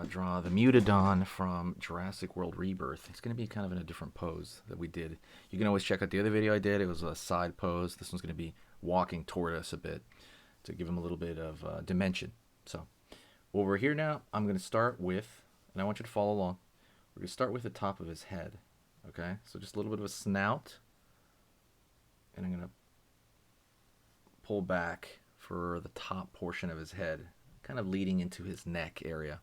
draw the Mutadon from Jurassic World Rebirth. It's going to be kind of in a different pose that we did. You can always check out the other video I did. It was a side pose. This one's going to be walking toward us a bit to give him a little bit of dimension. So over here now, I'm going to start with, and I want you to follow along, we're going to start with the top of his head. Okay, so just a little bit of a snout. And I'm going to pull back for the top portion of his head, kind of leading into his neck area.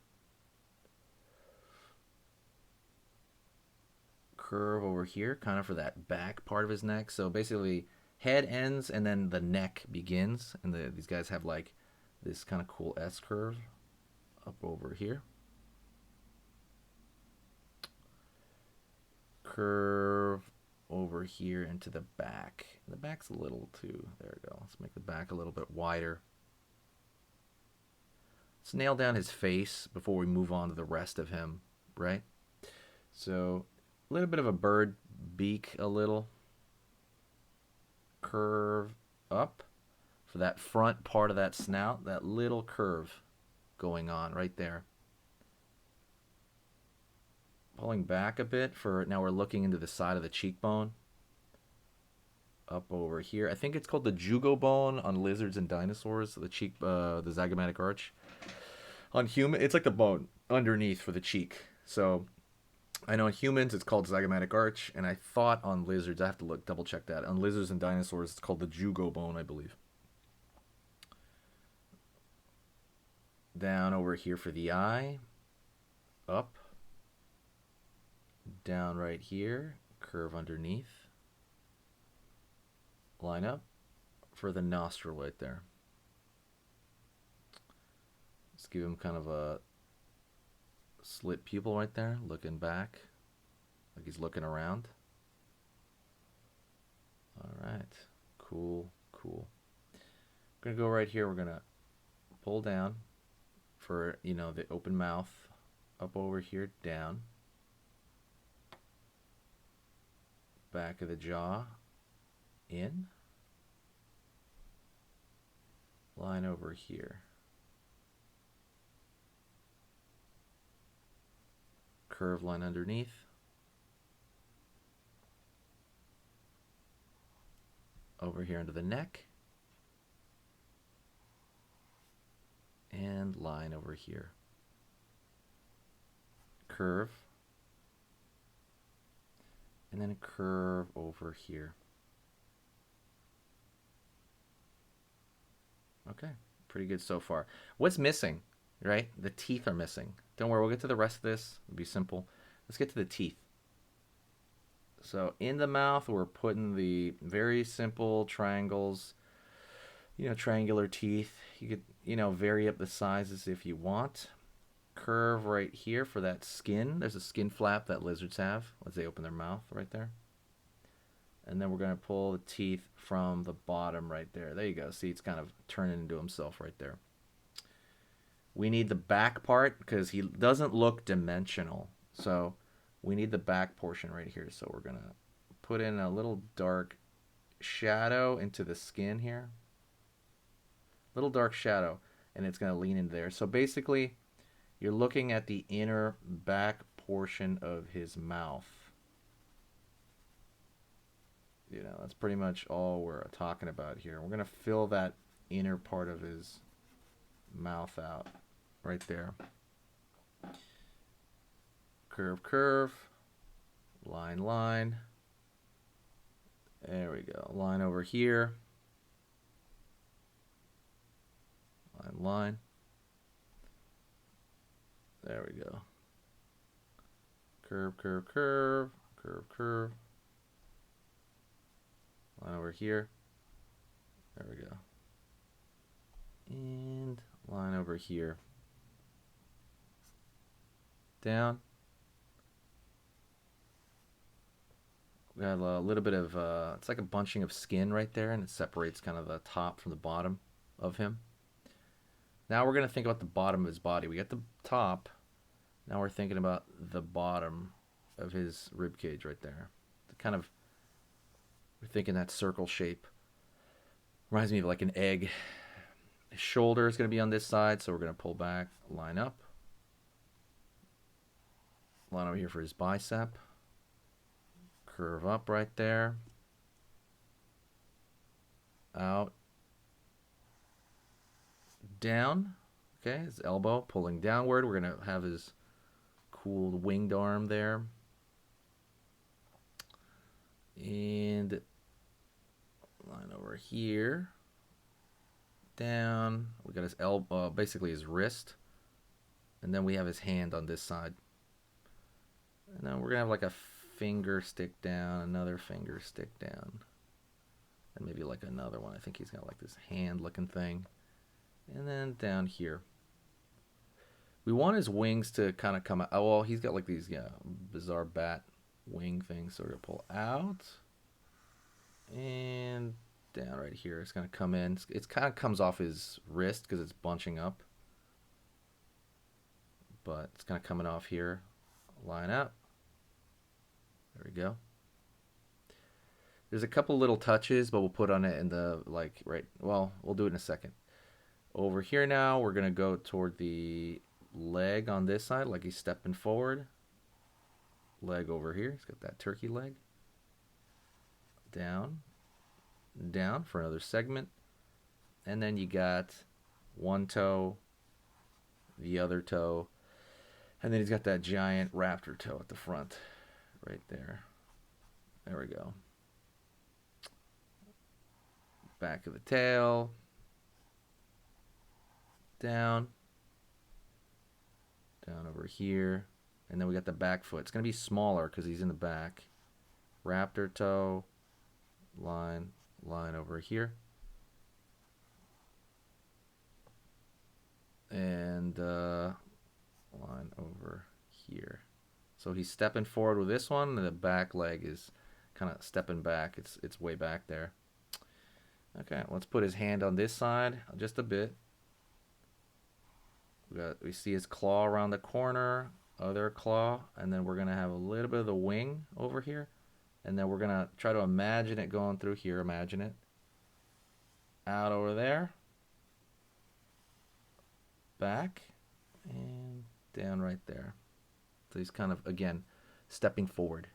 Curve over here, kind of for that back part of his neck. So basically, head ends and then the neck begins. And these guys have like this kind of cool S curve up over here. Curve over here into the back. The back's a little too, there we go. Let's make the back a little bit wider. Let's nail down his face before we move on to the rest of him, right? So a little bit of a bird beak, a little. Curve up for that front part of that snout, that little curve going on right there. Pulling back a bit for, now we're looking into the side of the cheekbone. Up over here. I think it's called the jugo bone on lizards and dinosaurs, the cheek, the zygomatic arch. On human, it's like the bone underneath for the cheek. So I know in humans it's called zygomatic arch, and I thought on lizards, I have to look, double check that. On lizards and dinosaurs, it's called the jugo bone, I believe. Down over here for the eye. Up. Down right here. Curve underneath. Line up for the nostril right there. Let's give him kind of a slit pupil right there, looking back, like he's looking around. All right, cool, cool. We're gonna go right here. We're gonna pull down for, you know, the open mouth, up over here, down, back of the jaw, in, line over here. Curve line underneath. Over here into the neck. And line over here. Curve. And then a curve over here. Okay, pretty good so far. What's missing, right? The teeth are missing. Don't worry, we'll get to the rest of this. It'll be simple. Let's get to the teeth. So in the mouth, we're putting the very simple triangles, you know, triangular teeth. You could, you know, vary up the sizes if you want. Curve right here for that skin. There's a skin flap that lizards have as they open their mouth right there. And then we're going to pull the teeth from the bottom right there. There you go. See, it's kind of turning into himself right there. We need the back part because he doesn't look dimensional. So we need the back portion right here. So we're going to put in a little dark shadow into the skin here. Little dark shadow. And it's going to lean in there. So basically, you're looking at the inner back portion of his mouth. You know, that's pretty much all we're talking about here. We're going to fill that inner part of his mouth out right there. Curve, curve. Line, line. There we go. Line over here. Line, line. There we go. Curve, curve, curve. Curve, curve. Line over here. There we go. And line over here. Down. We got a little bit of, it's like a bunching of skin right there, and it separates kind of the top from the bottom of him. Now we're going to think about the bottom of his body. We got the top. Now we're thinking about the bottom of his rib cage right there. The kind of, we're thinking that circle shape. Reminds me of like an egg. His shoulder is going to be on this side, so we're going to pull back, line up. Line over here for his bicep. Curve up right there. Out. Down. Okay, his elbow pulling downward. We're going to have his cool winged arm there. And line over here. Down. We got his elbow, basically his wrist. And then we have his hand on this side. And then we're going to have like a finger stick down, another finger stick down. And maybe like another one. I think he's got like this hand looking thing. And then down here. We want his wings to kind of come out. Oh, well, he's got like these bizarre bat wing things. So we're going to pull out. And down right here. It's going to come in. It kind of comes off his wrist because it's bunching up. But it's kind of coming off here. Line up. There we go. There's a couple little touches, but we'll put on it in the, like, right, well, we'll do it in a second. Over here now, we're going to go toward the leg on this side, like he's stepping forward. Leg over here. He's got that turkey leg. Down. Down for another segment. And then you got one toe, the other toe, and then he's got that giant raptor toe at the front. Right there. There we go. Back of the tail. Down. Down over here. And then we got the back foot. It's going to be smaller because he's in the back. Raptor toe. Line. Line over here. And line over here. So he's stepping forward with this one, and the back leg is kind of stepping back. It's way back there. Okay, let's put his hand on this side just a bit. We see his claw around the corner, other claw, and then we're going to have a little bit of the wing over here. And then we're going to try to imagine it going through here. Imagine it. Out over there. Back. And down right there. So he's kind of, again, stepping forward.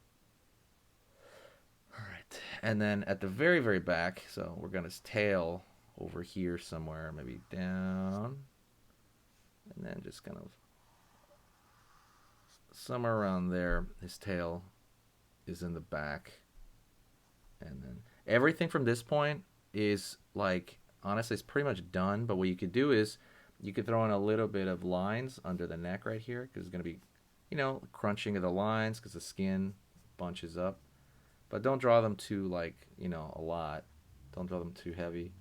All right. And then at the very, very back, so we're going to his tail over here somewhere, maybe down. And then just kind of somewhere around there, his tail is in the back. And then everything from this point is like, honestly, it's pretty much done. But what you could do is you could throw in a little bit of lines under the neck right here, because it's going to be, you know, crunching of the lines because the skin bunches up. But don't draw them too, like, you know, a lot. Don't draw them too heavy.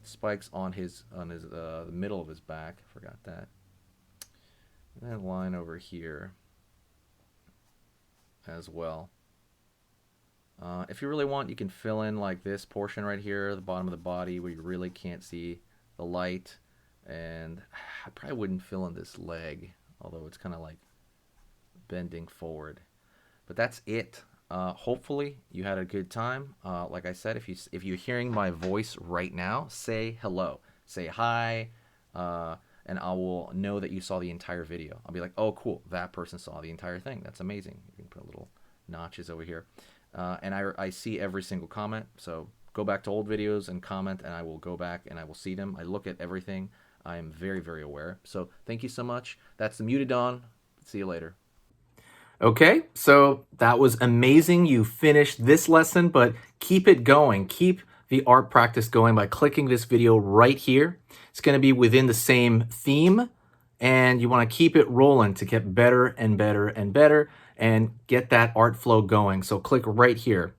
Spikes on his the middle of his back. Forgot that. And then line over here as well. If you really want, you can fill in like this portion right here, the bottom of the body where you really can't see the light. And I probably wouldn't fill in this leg, although it's kind of like bending forward. But that's it. Hopefully you had a good time. Like I said, if you're hearing my voice right now, say hello, say hi, and I will know that you saw the entire video. I'll be like, oh cool, that person saw the entire thing. That's amazing. You can put little notches over here, and I see every single comment. So go back to old videos and comment, and I will go back and I will see them. I look at everything. I am very, very aware. So thank you so much. That's the Mutadon. See you later. Okay, so that was amazing. You finished this lesson, but keep it going. Keep the art practice going by clicking this video right here. It's going to be within the same theme, and you want to keep it rolling to get better and better and better and get that art flow going. So click right here.